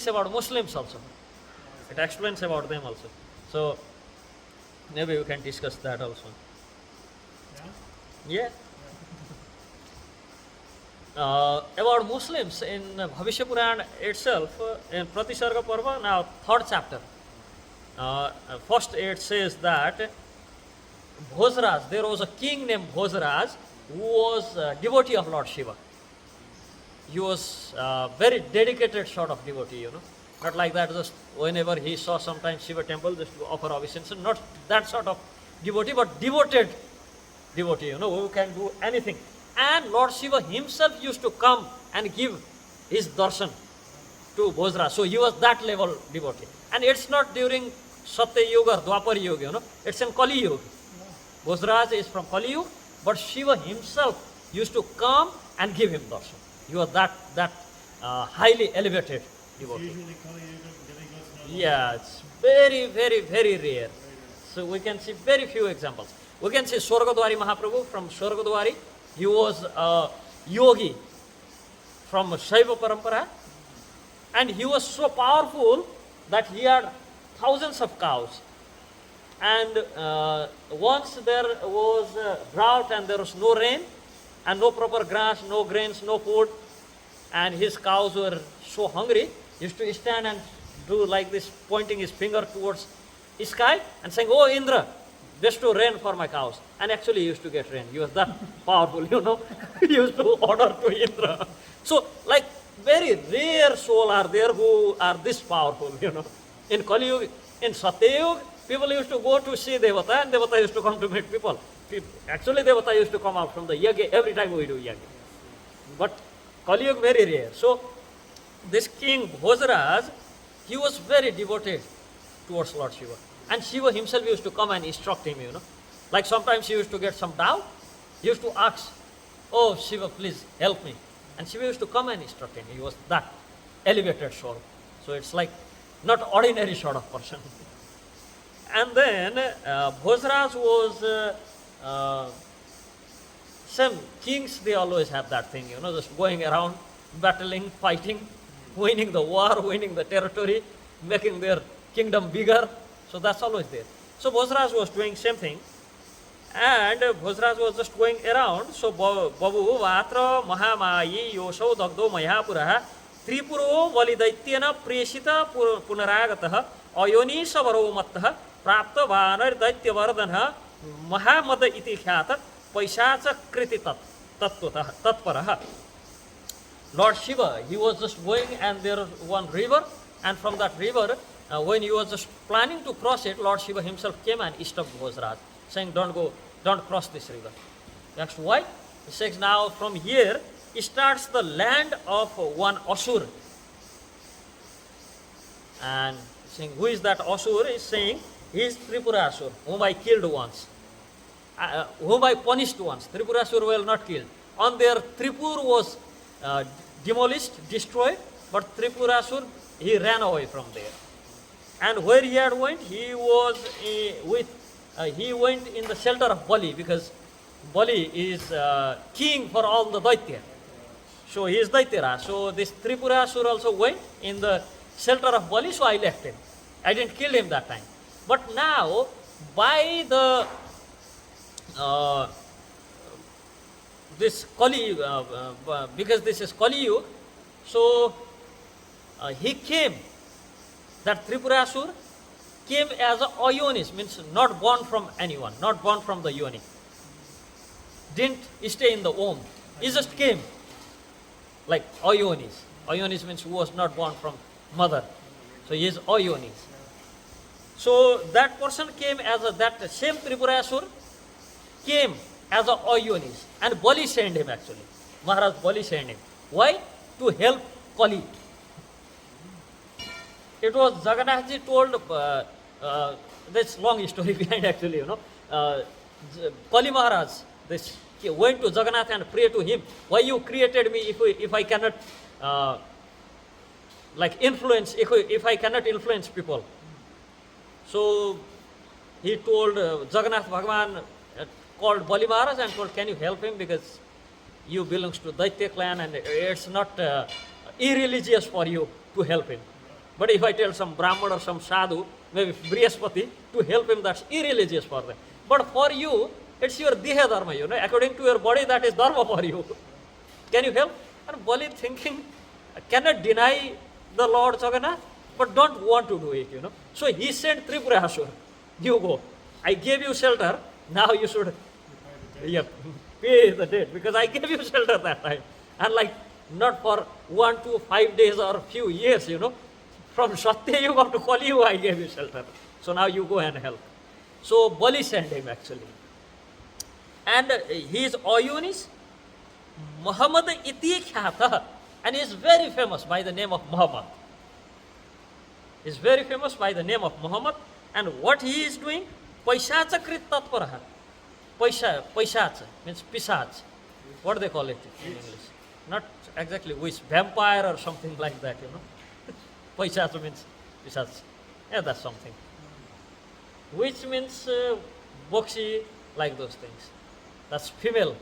things about Muslims also. It explains about them also. So maybe we can discuss that also. Yeah. About Muslims in Bhavishya Purana itself, in Pratisarga Parva, now third chapter. First it says that Bhojraj, there was a king named Bhojraj who was a devotee of Lord Shiva. He was very dedicated sort of devotee, you know. Not like that, just whenever he saw sometimes Shiva temple, just to offer obeisance. Not that sort of devotee, but devoted devotee, you know, who can do anything. And Lord Shiva himself used to come and give his darshan to Bhojraj. So he was that level devotee. And it's not during Satya Yuga or Dwapar Yuga, you know, it's in Kali Yuga. Bhojraj is from Kali Yuga, but Shiva himself used to come and give him darshan. He was that highly elevated devotee. Usually Kali Yuga demigods not. Yeah, it's very rare. So we can see very few examples. We can see Swargadwari Mahaprabhu from Swargadwari. He was a yogi from Shaiva Parampara, and he was so powerful that he had thousands of cows. And once there was drought and there was no rain and no proper grass, no grains, no food, and his cows were so hungry, he used to stand and do like this, pointing his finger towards the sky and saying, "Oh Indra, just to rain for my cows." And actually he used to get rain. He was that powerful, you know. He used to order to Indra. So like very rare soul are there who are this powerful, you know. In Kali Yuga, in Satya Yuga, people used to go to see Devata and Devata used to come to meet people. Actually Devata used to come out from the yagya every time we do yagya. But Kali Yuga very rare. So this king Bhojraj, he was very devoted towards Lord Shiva. And Shiva himself used to come and instruct him, you know. Like sometimes he used to get some doubt. He used to ask, "Oh Shiva, please help me." And Shiva used to come and instruct him. He was that elevated soul. So it's like not ordinary sort of person. And then Bhojraj was, some kings, they always have that thing, you know, just going around, battling, fighting, winning the war, winning the territory, making their kingdom bigger. So that's always there. So Bhojraj was doing same thing. And Bhojraj was just going around. So Babu Vatra Mahamayi Yosho Dagdo Mayapura Tripuro Validaityana Preshita Punaragataha Ayoni Savaro Mattaha Prapta Vanar Daityavardhanha Mahamada Iti Khata Paishacha Kriti Tatparaha. Lord Shiva, he was just going and there was one river, and from that river, when he was just planning to cross it, Lord Shiva himself came and stopped Bhojraj, saying, don't cross this river. That's why? He says, now from here, starts the land of one Asur. And saying, who is that Asur? He is saying, he is Tripurasur, whom I killed once, whom I punished once. Tripurasur were not killed. On their Tripur was demolished, destroyed, but Tripurasur, he ran away from there. And where he had went, he was he went in the shelter of Bali, because Bali is king for all the Daitya. So he is Daityara. So this Tripurasur also went in the shelter of Bali, so I left him. I didn't kill him that time. But now, by the this Kali, because this is Kali Yuga, so he came, that Tripurasur came as a Ayonis, means not born from anyone, not born from the Yoni. Didn't stay in the womb. He just came like Ayonis. Ayonis means who was not born from mother. So he is Ayonis. So that person came as that same Tripurasur came as a Ayonis. And Bali sent him actually. Maharaj Bali sent him. Why? To help Kali. It was Jagannathji told, this long story behind actually, you know. Kali Maharaj, this went to Jagannath and prayed to him, why you created me if I cannot influence, if I cannot influence people. So he told Jagannath Bhagavan, called Bali Maharaj and told, can you help him, because you belongs to Daitya clan and it's not irreligious for you to help him. But if I tell some Brahman or some sadhu, maybe Brihaspati, to help him, that's irreligious for them. But for you, it's your diha dharma, according to your body, that is dharma for you. Can you help? And Bali thinking, cannot deny the Lord Jagannath, but don't want to do it, So he sent Tripurasur, you go. I gave you shelter, now you should pay the debt, because I gave you shelter that time. And not for 1 to 5 days or few years, From Satya Yuga to Kali Yuga, I gave you shelter. So now you go and help. So Bali sent him actually. And his ayun is Muhammad iti khyata, and he is very famous by the name of Muhammad. He is very famous by the name of Muhammad. And what he is doing? Paishacha krit tatparaha. Paishacha means pisach. What do they call it in English? Not exactly which, vampire or something like that, Paishacha means pisach. Yeah, that's something. Which means bokshi, like those things. That's female.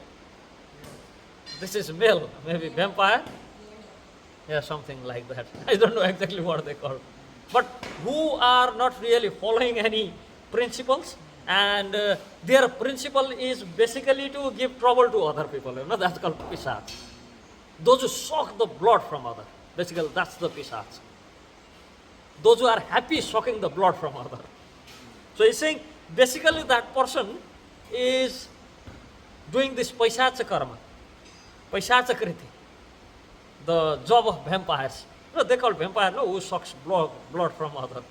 This is male, maybe vampire. Yeah, something like that. I don't know exactly what they call. But who are not really following any principles, and their principle is basically to give trouble to other people. That's called pisach. Those who suck the blood from others, basically that's the pisach. Those who are happy sucking the blood from others. So he's saying basically that person is doing this paisacha karma, paisacha kriti, the job of vampires. They call vampire, who sucks blood from others,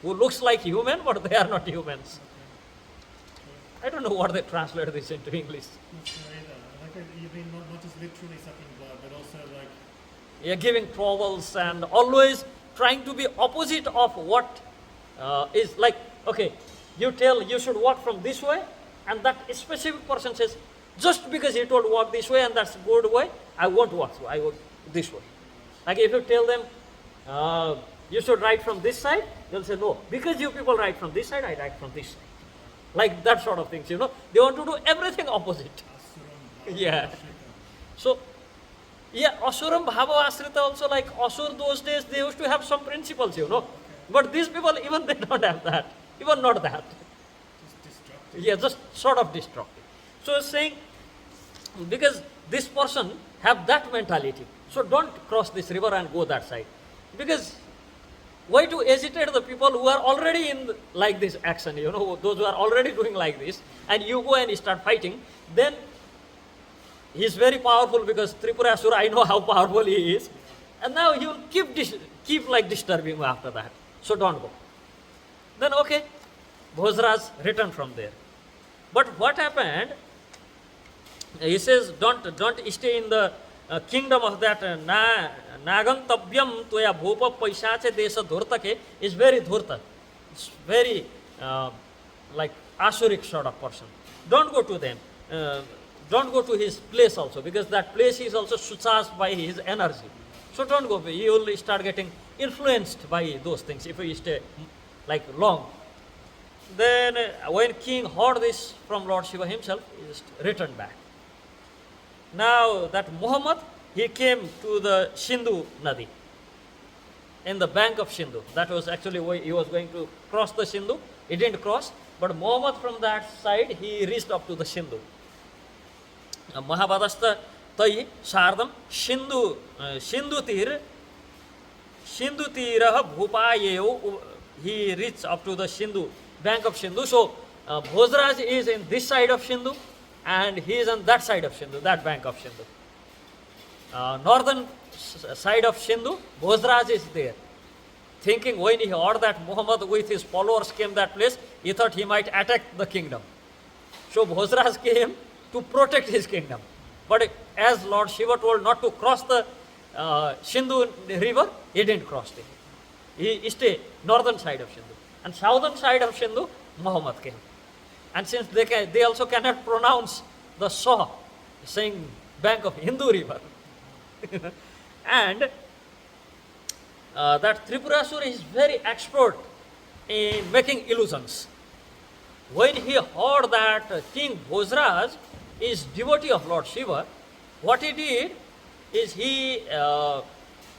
who looks like human, but they are not humans. I don't know what they translate this into English. You mean not just literally sucking blood, but also giving troubles and always trying to be opposite of what is like. Okay, you tell you should walk from this way, and that specific person says, just because he told walk this way and that's a good way, I won't walk, so I walk this way. Like if you tell them, you should write from this side, they'll say, no, because you people write from this side, I write from this side. Like that sort of things, They want to do everything opposite. Yeah. So, Asuram Bhava Asrita also, like Asur those days, they used to have some principles, But these people, even they don't have that. Even not that. just destructive. Yeah, just sort of destructive. So it's saying, because this person have that mentality, so don't cross this river and go that side. Because why to agitate the people who are already in like this action, those who are already doing like this, and you go and start fighting, then he is very powerful, because Tripurasur, I know how powerful he is, and now he will keep disturbing you after that. So don't go. Then okay, Bhojraj returned from there. But what happened? He says, don't stay in the kingdom of that Nagantabyam Toya Bhopa Paisache Desa Dhurtake is very dhurta. It's very like Asuric sort of person. Don't go to them. Don't go to his place also, because that place is also suchas by his energy. So don't go. You will start getting influenced by those things if you stay long. Then when king heard this from Lord Shiva himself, he just returned back. Now that Muhammad, he came to the Sindhu Nadi, in the bank of Sindhu. That was actually why he was going to cross the Sindhu. He didn't cross, but Muhammad from that side, he reached up to the Sindhu. Mahabhadasta Tai Sardam Sindhu Tiraha Bhupayeo, he reached up to the Sindhu, bank of Sindhu. So Bhojraj is in this side of Sindhu, and he is on that side of Sindhu, that bank of Sindhu. Northern side of Sindhu, Bhojraj is there. Thinking when he heard that Muhammad with his followers came that place, he thought he might attack the kingdom. So Bhojraj came to protect his kingdom. But as Lord Shiva told not to cross the Sindhu river, he didn't cross it. He stayed northern side of Sindhu. And southern side of Sindhu, Muhammad came. And since they also cannot pronounce the Sa, saying bank of Hindu river. And that Tripurasur is very expert in making illusions. When he heard that King Bhojraj is devotee of Lord Shiva, what he did is he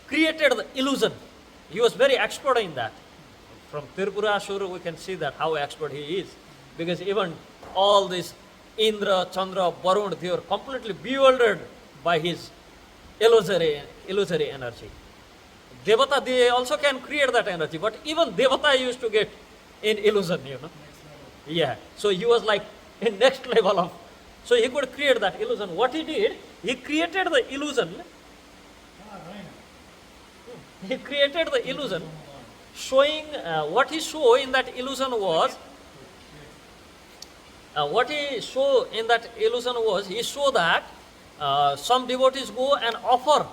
created the illusion He was very expert in that. From Tripurasur, we can see that how expert he is. Because even all this Indra, Chandra, Varun, they were completely bewildered by his illusory energy. Devata, they also can create that energy, but even Devata used to get in illusion, Yeah, so he was like in next level of, so he could create that illusion. What he did, he created the illusion. He created the illusion, showing what he saw in that illusion was, he saw that some devotees go and offer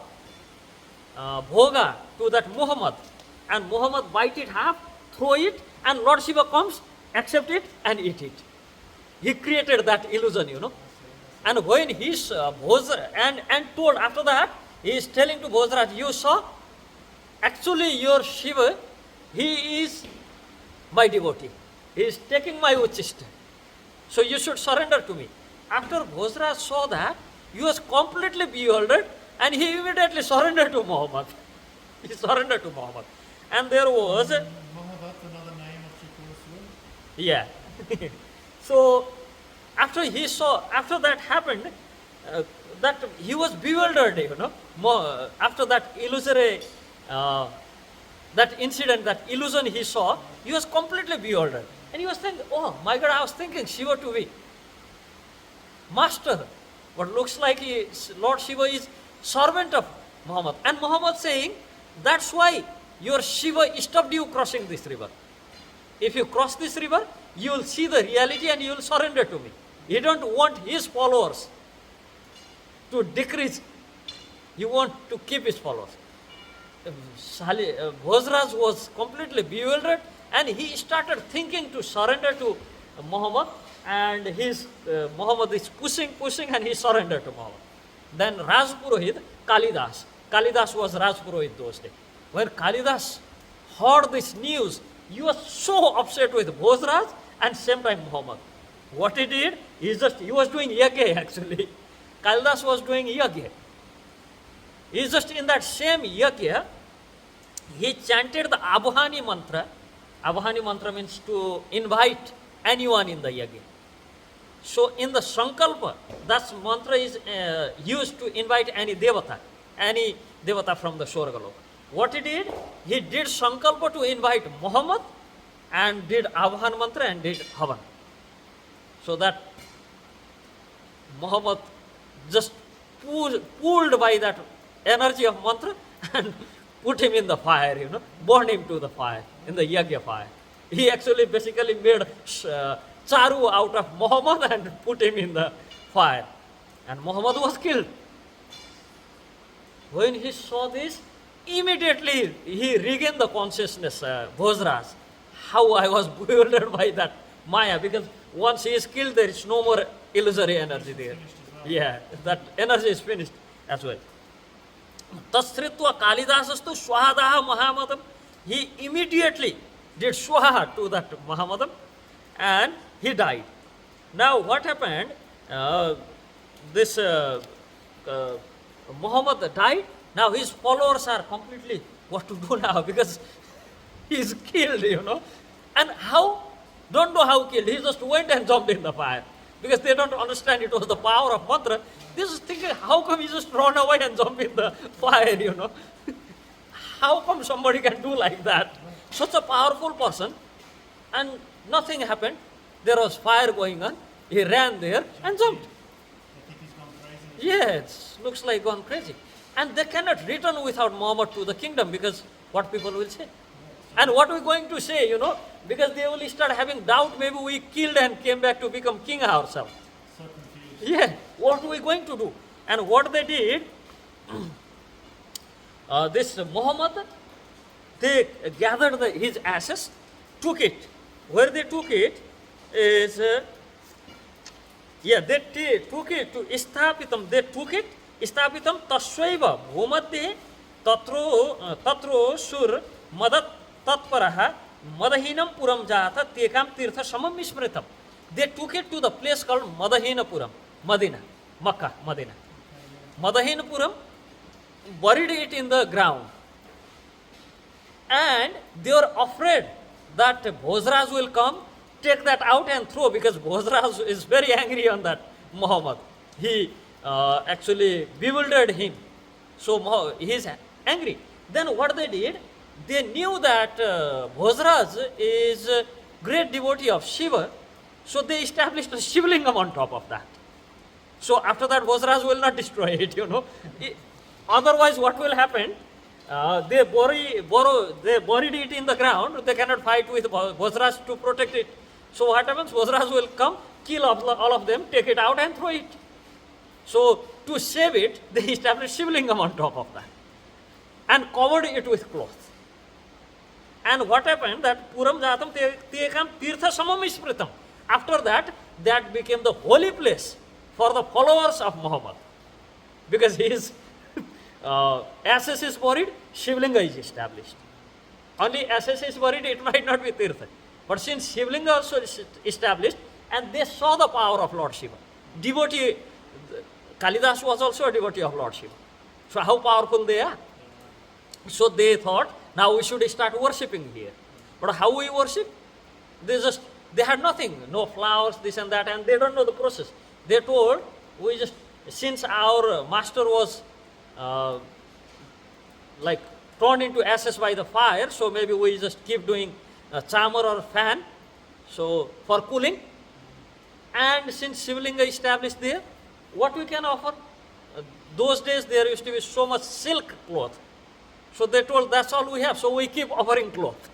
Bhoga to that Muhammad, and Muhammad bite it half, throw it, and Lord Shiva comes, accept it, and eat it. He created that illusion, And when he's Bhoja, and told after that, he is telling to Bhojaraj, you saw, actually your Shiva, he is my devotee. He is taking my uchista. So you should surrender to me. After Bhojaraj saw that, he was completely bewildered, and he immediately surrendered to Muhammad. He surrendered to Muhammad. And there was... Muhammad, another name of Tripurasur. Yeah. So, after that happened, that he was bewildered, After that illusory, that incident, that illusion he saw, he was completely bewildered. And he was thinking, oh my God, I was thinking Shiva to be master. But looks like Lord Shiva is servant of Muhammad. And Muhammad saying, that's why your Shiva stopped you crossing this river. If you cross this river, you will see the reality and you will surrender to me. He don't want his followers to decrease. He want to keep his followers. Bhojaraj was completely bewildered, and he started thinking to surrender to Muhammad, and Muhammad is pushing, and he surrendered to Muhammad. Then Raj Purohit, Kalidas was Raj Purohit those days. When Kalidas heard this news, he was so upset with Bhojaraj and same time Muhammad. What he did, he was doing yagya actually. Kalidas was doing yagya. He's just in that same yagya, he chanted the Abhani mantra. Abhani mantra means to invite anyone in the yagya. So in the Sankalpa, that mantra is used to invite any devata from the Swargaloka. What he did Sankalpa to invite Muhammad, and did Abhan mantra and did Havan. So that Muhammad just pulled by that energy of mantra and put him in the fire, burned him to the fire, in the yagya fire. He actually basically made charu out of Muhammad and put him in the fire. And Muhammad was killed. When he saw this, immediately he regained the consciousness, Bhojaraj. How I was bewildered by that Maya, because once he is killed, there is no more illusory energy there. Yeah, that energy is finished as well. Tasritva Kalidasastu Swahadaha Mahamadam. He immediately did Swaha to that Mahamadam, and he died. Now what happened? Muhammad died. Now his followers are completely, what to do now, because he is killed, And how? Don't know how killed. He just went and jumped in the fire. Because they don't understand it was the power of mantra. They just thinking, how come he just run away and jump in the fire, How come somebody can do like that? Such a powerful person, and nothing happened. There was fire going on. He ran there and jumped. I think he's gone crazy. Yes, looks like gone crazy. And they cannot return without Muhammad to the kingdom, because what people will say. And what we're going to say, because they will start having doubt, maybe we killed and came back to become king ourselves. So confused. Yeah, what are we going to do? And what they did, this Muhammad, they gathered his ashes, took it. Where they took it is, they took it to Isthapitam. They took it, Isthapitam Taswaiva Bhumadhe Tatro Sur Madat Tatparaha Madahinam Puram Jata Tekam Tirtha Samam Mismritam. They took it to the place called Madahinapuram, Madina, Makkah, Madina. Madahinapuram, buried it in the ground. And they were afraid that Bhojraj will come, take that out and throw, because Bhojraj is very angry on that Muhammad. He actually bewildered him. So he is angry. Then what they did, they knew that Bhojraj is a great devotee of Shiva, so they established a Shivlingam on top of that. So after that, Bhojraj will not destroy it, Otherwise, what will happen? They buried it in the ground. They cannot fight with Bhojraj to protect it. So what happens? Bhojraj will come, kill all of them, take it out and throw it. So to save it, they established Shivlingam on top of that and covered it with cloth. And what happened? That Puram Jatam Tekam Tirtha Samamispritam. After that, that became the holy place for the followers of Muhammad. Because his ashes is buried, Shivlinga is established. Only ashes is buried, it might not be Tirtha. But since Shivlinga also is established, and they saw the power of Lord Shiva. Devotee, Kalidas was also a devotee of Lord Shiva. So how powerful they are. So they thought, now we should start worshipping here. But how we worship? They had nothing, no flowers, this and that, and they don't know the process. They told, since our master was turned into ashes by the fire, so maybe we just keep doing a chamar or fan, so for cooling. And since Shivlinga established there, what we can offer? Those days there used to be so much silk cloth. So they told, that's all we have, so we keep offering cloth.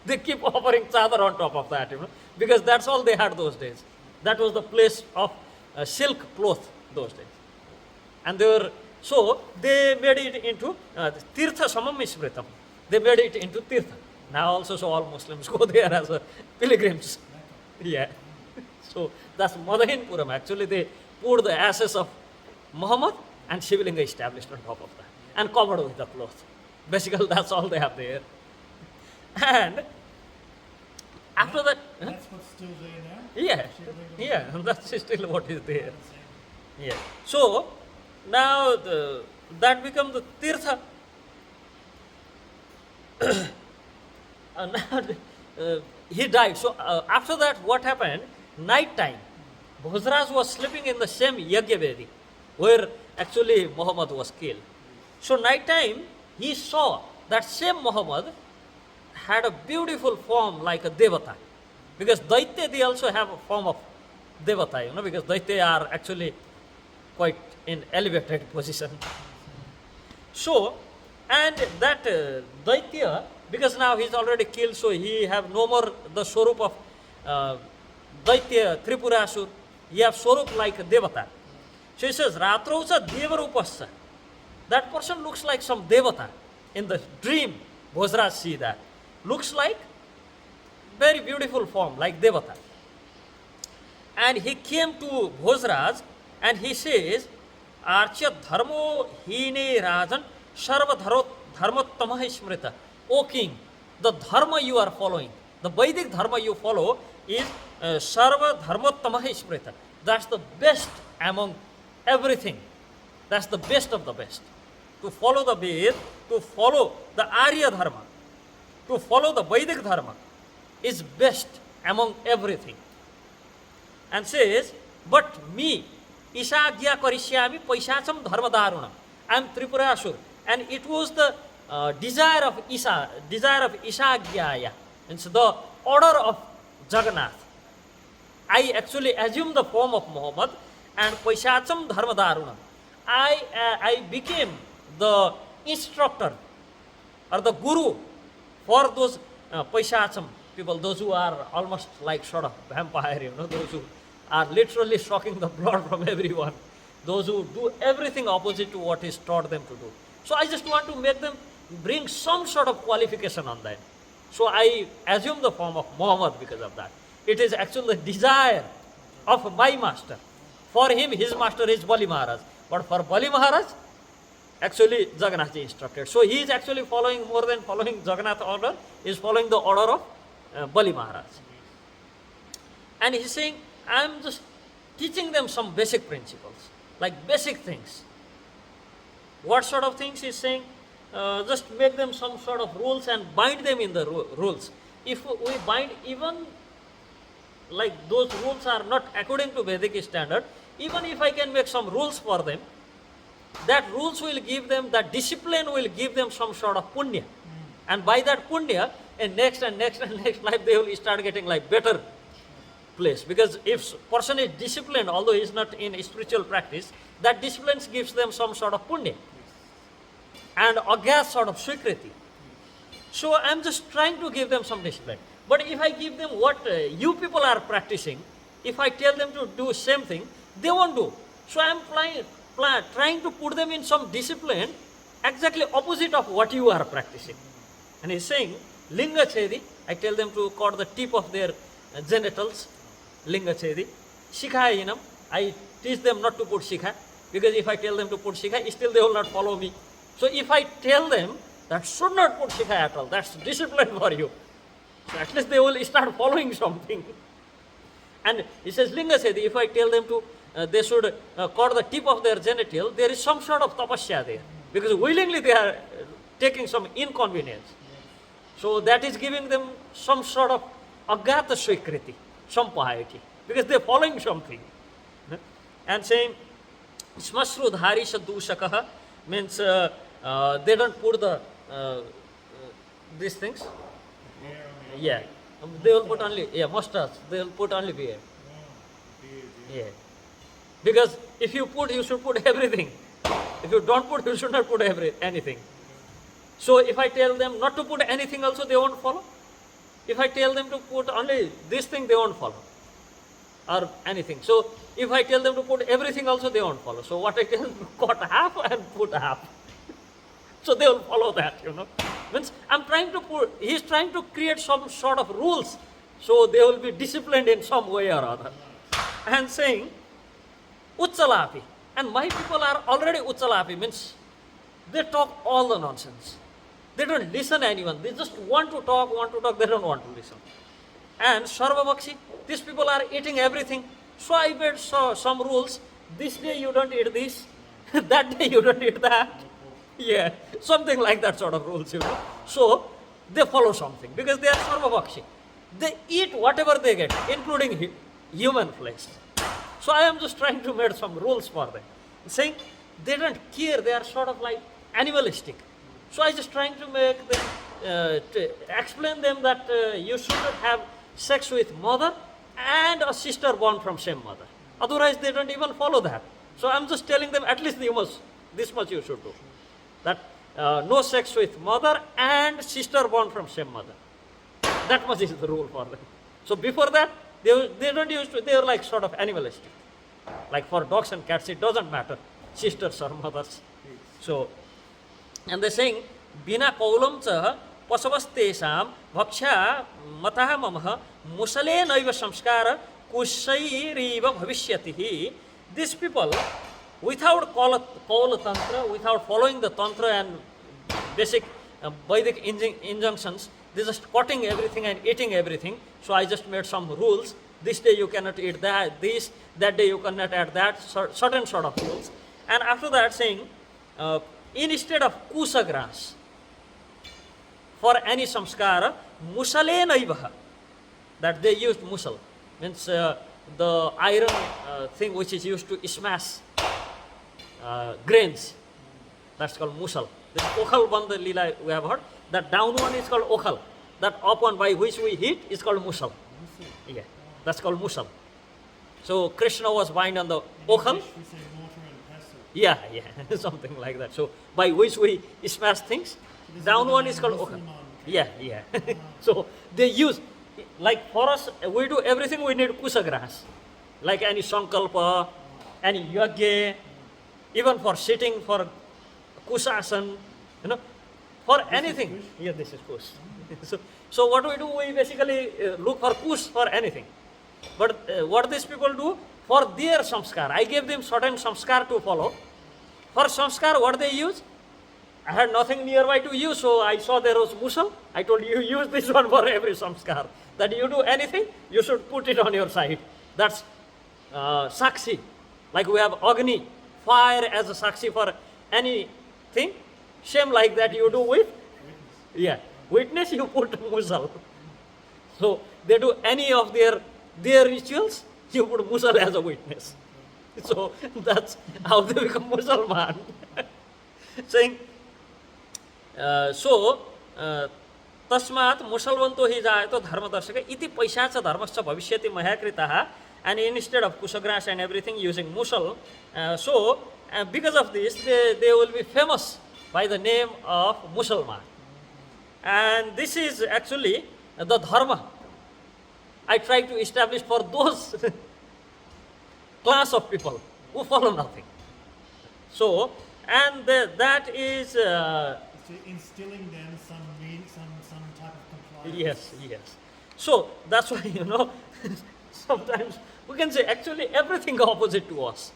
They keep offering chadar on top of that, because that's all they had those days. That was the place of silk cloth those days. And they made it into Tirtha Samamismritam. They made it into Tirtha. Now also, so all Muslims go there as pilgrims. Yeah. So that's Madahin Puram. Actually, they poured the ashes of Muhammad and Shivlinga established on top of that and covered with the cloth. Basically, that's all they have there. And after that, That's what's still there now? yeah, Shivlingam? yeah, that's still what is there. Yeah. So now that become the Tirtha. He died. So after that, what happened? Night time, Bhojraj was sleeping in the same Yagyavedi where actually Muhammad was killed. So night time, he saw that same Muhammad had a beautiful form like a Devata. Because Daitya, they also have a form of Devata, because Daitya are actually quite in elevated position. So, and that Daitya, because now he's already killed, so he have no more the Swarup of Daitya, Tripurasur. He have Swarup like a Devata. So he says, Ratrausa Devarupasya. That person looks like some Devata. In the dream, Bhojraj see that. Looks like very beautiful form, like Devata. And he came to Bhojraj and he says, Archa dharmo hine rajan sarva dharmottama smrita. O king, the dharma you are following, the Vedic dharma you follow is sarva dharmottama smrita. That's the best among everything. That's the best of the best. To follow the Ved, to follow the Arya dharma, to follow the Vedic dharma is best among everything. And says, but me, Ishagya Karishyami Paisacham Dharma Darunam. I am Tripurasur. And it was the desire of Ishagyaya. It's the order of Jagannath. I actually assumed the form of Muhammad and Paisacham Dharma Darunam. I became the instructor or the guru for those Paisacham people, those who are almost like sort of vampire, those who are literally sucking the blood from everyone, those who do everything opposite to what is taught them to do. So I just want to make them bring some sort of qualification on that. So I assume the form of Muhammad because of that. It is actually the desire of my master. For him, his master is Bali Maharaj. But for Bali Maharaj, actually Jagannath ji instructed. So he is actually following, more than following Jagannath order, he is following the order of Bali Maharaj. And he is saying, I am just teaching them some basic principles, like basic things. What sort of things he is saying? just make them some sort of rules and bind them in the rules. If we bind even like those rules are not according to Vedic standard, even if I can make some rules for them, that rules will give them, that discipline will give them some sort of punya. And by that punya, in next and next and next life, they will start getting like better place. Because if person is disciplined, although he is not in spiritual practice, that discipline gives them some sort of punya. And agyas sort of swikriti. So I am just trying to give them some discipline. But if I give them what you people are practicing, if I tell them to do same thing, they won't do. So I am trying to put them in some discipline exactly opposite of what you are practicing. And he's saying, linga chedi, I tell them to cut the tip of their genitals, linga chedi. Shikha inam, I teach them not to put shikha, because if I tell them to put shikha, still they will not follow me. So if I tell them that should not put shikha at all, that's discipline for you. So at least they will start following something. And he says, linga chedi, if I tell them to, they should cut the tip of their genital, there is some sort of tapasya there. Because willingly they are taking some inconvenience. So that is giving them some sort of agata swikriti, some piety. Because they are following something. And saying, smasrudhari shadushakaha means they don't put the these things. Yeah. They will put only, mustache. They will put only beard. Yeah. Because if you put, you should put everything. If you don't put, you should not put anything. So if I tell them not to put anything also, they won't follow. If I tell them to put only this thing, they won't follow. Or anything. So if I tell them to put everything also, they won't follow. So what I tell them, cut half and put half. So they will follow that, Means I'm trying to put, he's trying to create some sort of rules. So they will be disciplined in some way or other. And saying, Utsalapi. And my people are already Utsalapi, means they talk all the nonsense. They don't listen to anyone. They just want to talk, they don't want to listen. And Sarvabhakshi, these people are eating everything. So I made some rules. This day you don't eat this, that day you don't eat that. Yeah, something like that sort of rules, So they follow something because they are Sarvabhakshi. They eat whatever they get, including human flesh. So I am just trying to make some rules for them. Saying they don't care, they are sort of like animalistic. So I just trying to make them, to explain them that you should not have sex with mother and a sister born from same mother. Otherwise they don't even follow that. So I'm just telling them at least this much you should do. That no sex with mother and sister born from same mother. That much is the rule for them. So before that, they don't used to, they are like sort of animalistic. Like for dogs and cats, it doesn't matter, sisters or mothers. So, and they're saying, Bina kaulam cha pasavastesam bhaksha mataha mamaha musale naiva samskara kushairiva bhavishyatihi. These people, without kaula tantra, without following the tantra and basic Vedic injunctions, they're just cutting everything and eating everything. So I just made some rules. This day you cannot eat that day you cannot add that, certain sort of rules. And after that saying, instead of kusa grass, for any samskara, musale naivaha, that they used musal, means the iron thing which is used to smash grains, that's called musal. This okhal bandha lila we have heard, that down one is called okhal, that up one by which we hit is called musal. Yeah, that's called musal. So Krishna was bind on the okhal. Yeah, something like that. So by which we smash things, down one is called okhal. Yeah. So they use, like for us, we do everything, we need kusa grass. Like any sankalpa, any yagya, even for sitting, for kusasan, for anything. Yeah, this is kus. So what we do, we basically look for kus for anything. But what these people do, for their samskar, I gave them certain samskar to follow. For samskar, what they use? I had nothing nearby to use, so I saw there was musal. I told you, use this one for every samskar. That you do anything, you should put it on your side. That's sakshi. Like we have agni, fire as a sakshi for anything. Same like that you do with, Witness. yeah, witness you put Musal. So they do any of their rituals, you put Musal as a witness. So that's how they become Musalman. Saying, तस्मात् मुसलवन्तो हि जायतो धर्मदर्शक इति पैशाच धर्मश्च भविष्यति मया कृतः, and instead of kusagrass and everything using musal, because of this they will be famous by the name of Musalman. And this is actually the dharma I try to establish for those class of people who follow nothing. So, and that is So instilling them some type of compliance. yes. So that's why sometimes we can say actually everything opposite to us.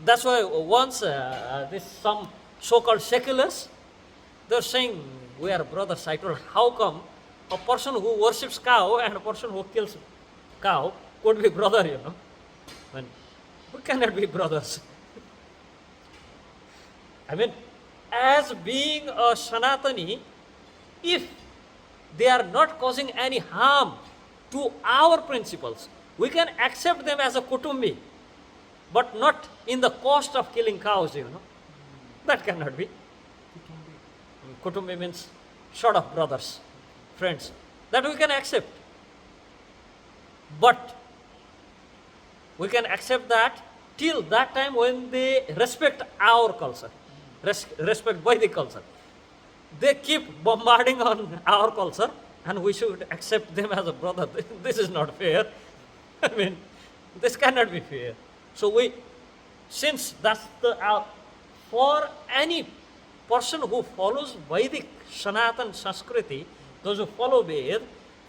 That's why once this some so-called seculars, they're saying we are brothers. I told, how come a person who worships cow and a person who kills cow could be brother? When we cannot be brothers. I mean, as being a Sanatani, if they are not causing any harm to our principles, we can accept them as a kutumbi, but not in the cost of killing cows, That cannot be. Kutumbi means sort of brothers, friends. That we can accept. But we can accept that till that time when they respect our culture, respect Vedic culture. They keep bombarding on our culture and we should accept them as a brother. This is not fair. I mean, this cannot be fair. So since that's for any person who follows Vedic Sanatan Sanskriti, those who follow Ved,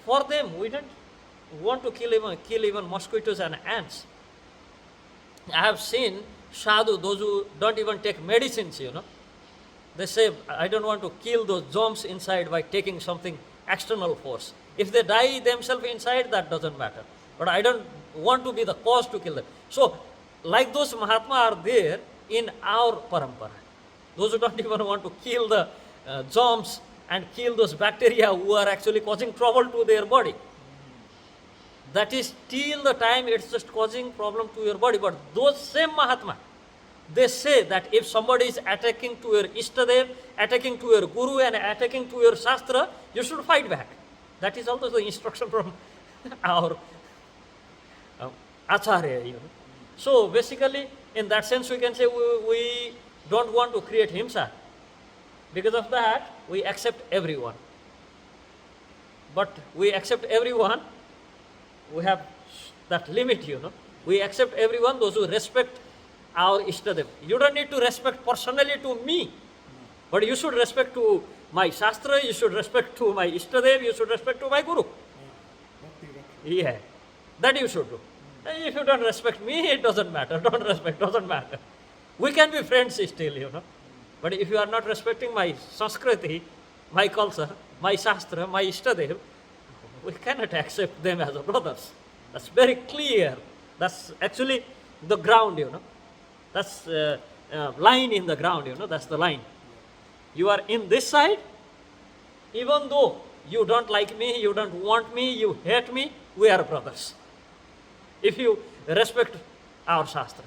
for them we don't want to kill even mosquitoes and ants. I have seen sadhu, those who don't even take medicines, They say, I don't want to kill those germs inside by taking something external force. If they die themselves inside, that doesn't matter. But I don't want to be the cause to kill them. So, like those Mahatma are there in our parampara. Those who don't even want to kill the germs and kill those bacteria who are actually causing trouble to their body. That is till the time it's just causing problem to your body. But those same Mahatma, they say that if somebody is attacking to your Ishtadev, attacking to your Guru and attacking to your Shastra, you should fight back. That is also the instruction from our Acharya. So basically, in that sense, we can say we don't want to create himsa. Because of that, we accept everyone. But we accept everyone, we have that limit, We accept everyone, those who respect our Ishtadev. You don't need to respect personally to me, but you should respect to my Shastra, you should respect to my Ishtadev, you should respect to my Guru. Yeah, that you should do. If you don't respect me, it doesn't matter. Don't respect, doesn't matter. We can be friends still, But if you are not respecting my Sanskriti, my culture, my Shastra, my Ishtadev, we cannot accept them as brothers. That's very clear. That's actually the ground, That's line in the ground, That's the line. You are in this side, even though you don't like me, you don't want me, you hate me, we are brothers. If you respect our Shastra,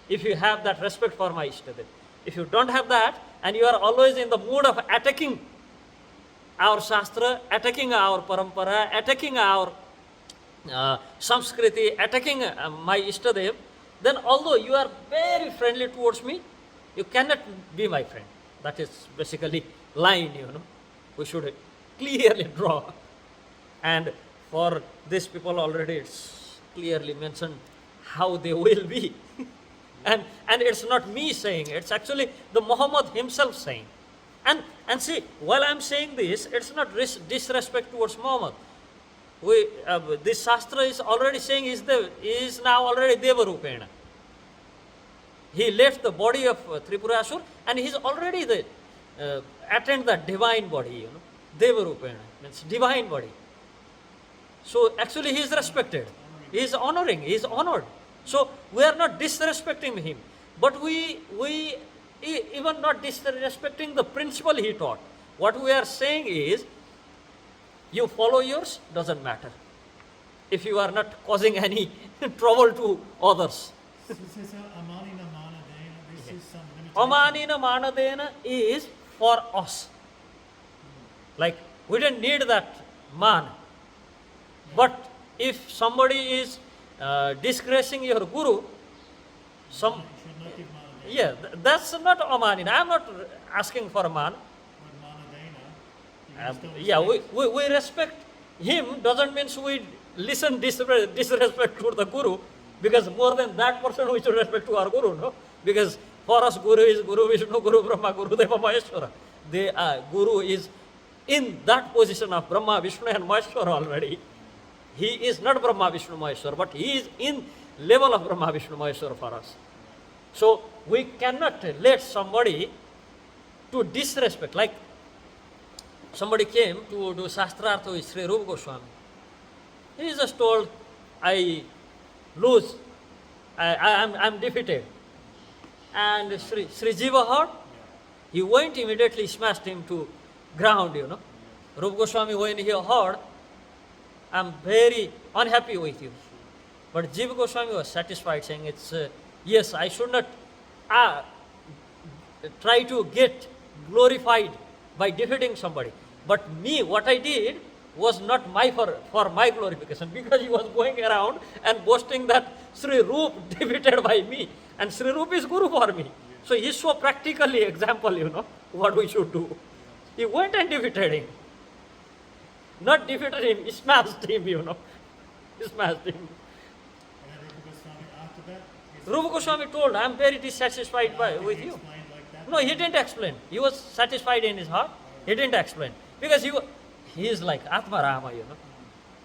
if you have that respect for my Ishtadev, if you don't have that, and you are always in the mood of attacking our Shastra, attacking our Parampara, attacking our Samskriti, attacking my Ishtadev, then although you are very friendly towards me, you cannot be my friend. That is basically line, We should clearly draw. And for these people already it's clearly mentioned how they will be. and it's not me saying, it's actually the Muhammad himself saying. And see, while I'm saying this, it's not disrespect towards Muhammad. This Shastra is already saying is now already Deva Rupena. He left the body of Tripurasur and he's already attained the divine body, Deva Rupena, means divine body. So actually he is respected. He is honoring, he is honored. So we are not disrespecting him. But we even not disrespecting the principle he taught. What we are saying is, you follow yours, doesn't matter. If you are not causing any trouble to others. So amanina manadena, this is some limitation. Amanina manadena is for us. Like, we don't need that man. But if somebody is disgracing your guru, some, You should not give manadena. yeah, that's not amanina. I'm not asking for a man. But manadena, you can still Yeah, respect. we respect him, doesn't mean we listen disrespect to the guru, because more than that person we should respect to our guru, no? Because for us, guru is Guru Vishnu, Guru Brahma, Guru Deva Maheshwara. Guru is in that position of Brahma, Vishnu and Maheshwara already. He is not Brahma, Vishnu, Maheshwara, but he is in level of Brahma, Vishnu, Maheshwara for us. So we cannot let somebody to disrespect. Like, somebody came to do Shastrartha with Sri Rupa Goswami. He just told, I lose, I'm defeated. And Sri Jiva heard, he went immediately, smashed him to ground, Rupa Goswami, when he heard, I'm very unhappy with you. But Jiva Goswami was satisfied, saying, yes, I should not try to get glorified by defeating somebody. But me, what I did was not for my glorification, because he was going around and boasting that Sri Rup defeated by me, and Sri Rup is Guru for me. So he saw practically example, what we should do. He went and defeated him. Not defeated him, he smashed him, He smashed him. And then Rupa Goswami after that, Rupa Goswami told, I am very dissatisfied with you. explained like that. No, he didn't explain. He was satisfied in his heart. He didn't explain. Because he is like Atma Rama,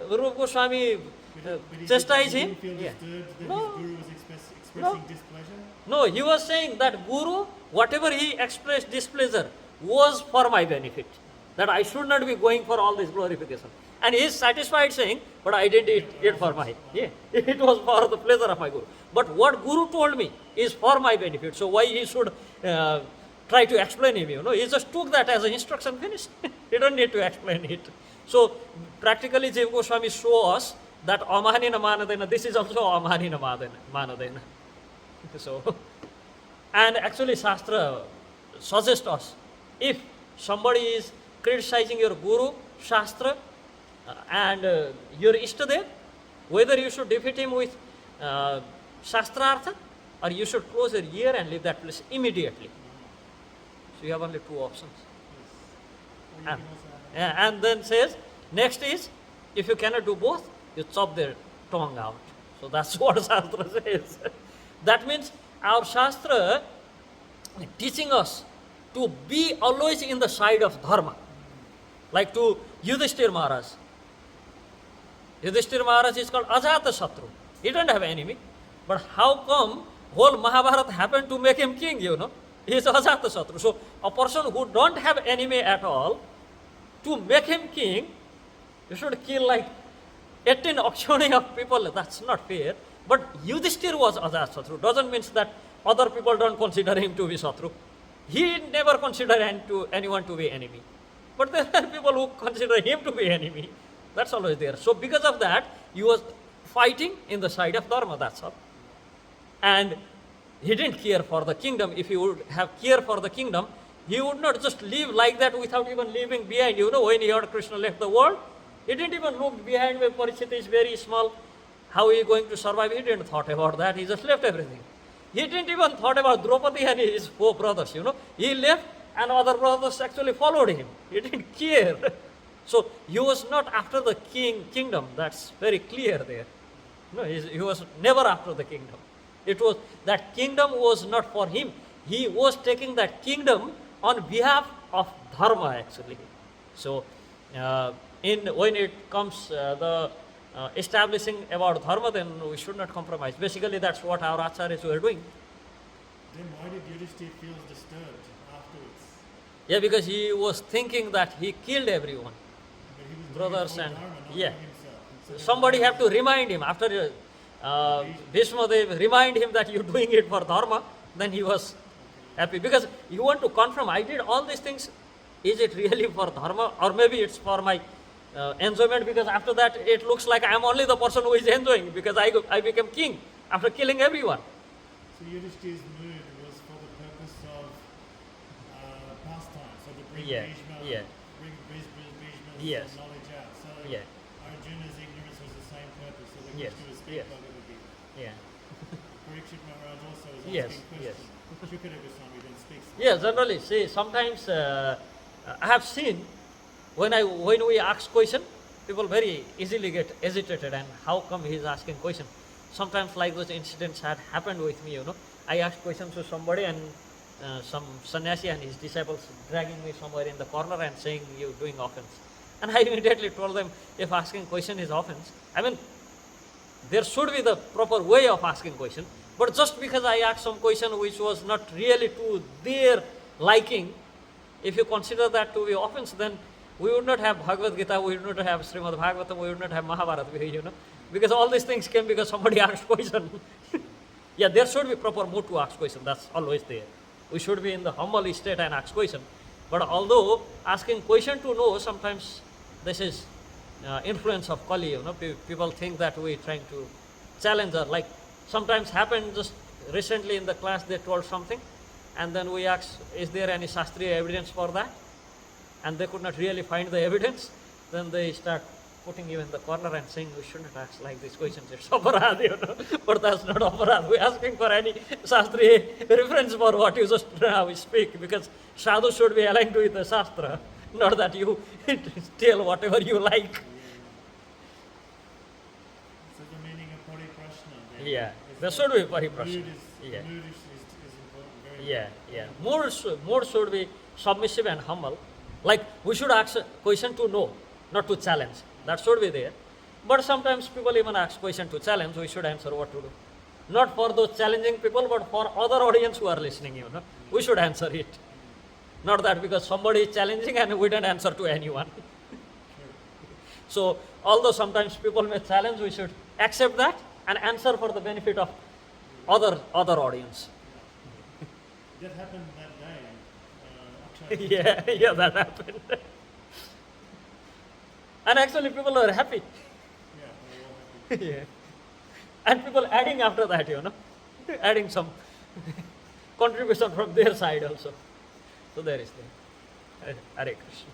Rupa Goswami But he chastised didn't him. feel Yeah. disturbed that No. his guru was expressing displeasure. No, he was saying that Guru, whatever he expressed displeasure, was for my benefit. That I should not be going for all this glorification. And he is satisfied saying, but I did it for my, it was for the pleasure of my Guru. But what Guru told me is for my benefit. So why he should try to explain him, He just took that as an instruction, finished. He don't need to explain it. So practically Jiva Goswami show us that Amanina Manadena, this is also Amanina Manadena. So, and actually Shastra suggests us, if somebody is criticizing your Guru, Shastra, and your Ishtadev, whether you should defeat him with Shastrartha, or you should close your ear and leave that place immediately. So you have only two options. Or you can And, also have and then says, next is, if you cannot do both, you chop their tongue out. So that's what Shastra says. That means our Shastra teaching us to be always in the side of dharma. Like to Yudhishthir Maharaj. Yudhishthir Maharaj is called Ajata Shatru. He don't have enemy. But how come whole Mahabharata happened to make him king, He is Ajata Shatru. So a person who don't have enemy at all, to make him king, you should kill like 18 auctioning of people. That's not fair. But Yudhishthir was Ajata Shatru. Doesn't mean that other people don't consider him to be Shatru. He never considered anyone to be enemy. But there are people who consider him to be enemy. That's always there. So because of that, he was fighting in the side of dharma, that's all. And he didn't care for the kingdom. If he would have care for the kingdom, he would not just live like that without even leaving behind. When he heard Krishna left the world, he didn't even look behind where Parikshit is very small. How he is going to survive? He didn't thought about that. He just left everything. He didn't even thought about Draupadi and his 4 brothers, He left and other brothers actually followed him. He didn't care. So he was not after the kingdom. That's very clear there. No, he was never after the kingdom. It was that kingdom was not for him. He was taking that kingdom on behalf of dharma actually. So when it comes the establishing about dharma, then we should not compromise. Basically, that's what our acharyas were doing. Then why did Yudhishthir feel disturbed afterwards? Yeah, because he was thinking that he killed everyone. But he was Brothers doing it and- for dharma, not yeah. for himself. And so Somebody have to remind him. After Bhishma Dev remind him that you're doing it for dharma, then he was happy because you want to confirm I did all these things. Is it really for dharma, or maybe it's for my enjoyment? Because after that it looks like I am only the person who is enjoying because I became king after killing everyone. So Yudhishthir's mood was for the purpose of pastime, so to bring Yeah, Bhishma, yeah. bring Bhishma's Yes. knowledge out. So Yeah. Arjuna's ignorance was the same purpose, so that Yes, Krishna would speak yes. Bhagavad Gita. Yeah. Parikshit Maharaj also was Yes, asking yes. questions. Shukra Goswami then speaks. Yeah, generally, see, sometimes I have seen when we ask question, people very easily get agitated and how come he is asking question. Sometimes like those incidents had happened with me, I asked questions to somebody and some sannyasi and his disciples dragging me somewhere in the corner and saying you doing offense. And I immediately told them if asking question is offense, I mean there should be the proper way of asking question. But just because I asked some question which was not really to their liking, if you consider that to be offense, then we would not have Bhagavad Gita, we would not have Srimad Bhagavatam, we would not have Mahabharata, because all these things came because somebody asked question. Yeah, there should be proper mood to ask question, that's always there. We should be in the humble state and ask question. But although asking question to know, sometimes this is influence of Kali, people think that we trying to challenge her. Like sometimes happened just recently in the class, they told something and then we asked, is there any Shastriya evidence for that? And they could not really find the evidence. Then they start putting you in the corner and saying we shouldn't ask like these questions, it's aparad, but that's not aparad. We're asking for any Shastriya reference for what you just now speak, because sadhu should be aligned with the Shastra, not that you tell whatever you like. So the meaning of pariprashna. Yeah, there should be pariprashna. Mood Yeah. mood is important. Very Yeah, important. yeah. More should be submissive and humble. Like we should ask a question to know, not to challenge. That should be there. But sometimes people even ask question to challenge, we should answer what to do. Not for those challenging people, but for other audience who are listening, we should answer it. Not that because somebody is challenging and we don't answer to anyone. So, although sometimes people may challenge, we should accept that and answer for the benefit of other audience. That happened that day. Yeah, that happened. And actually people were happy. Yeah, they were all happy. Yeah. And people adding after that, adding some contribution from their side also. So there is the Hare Krishna.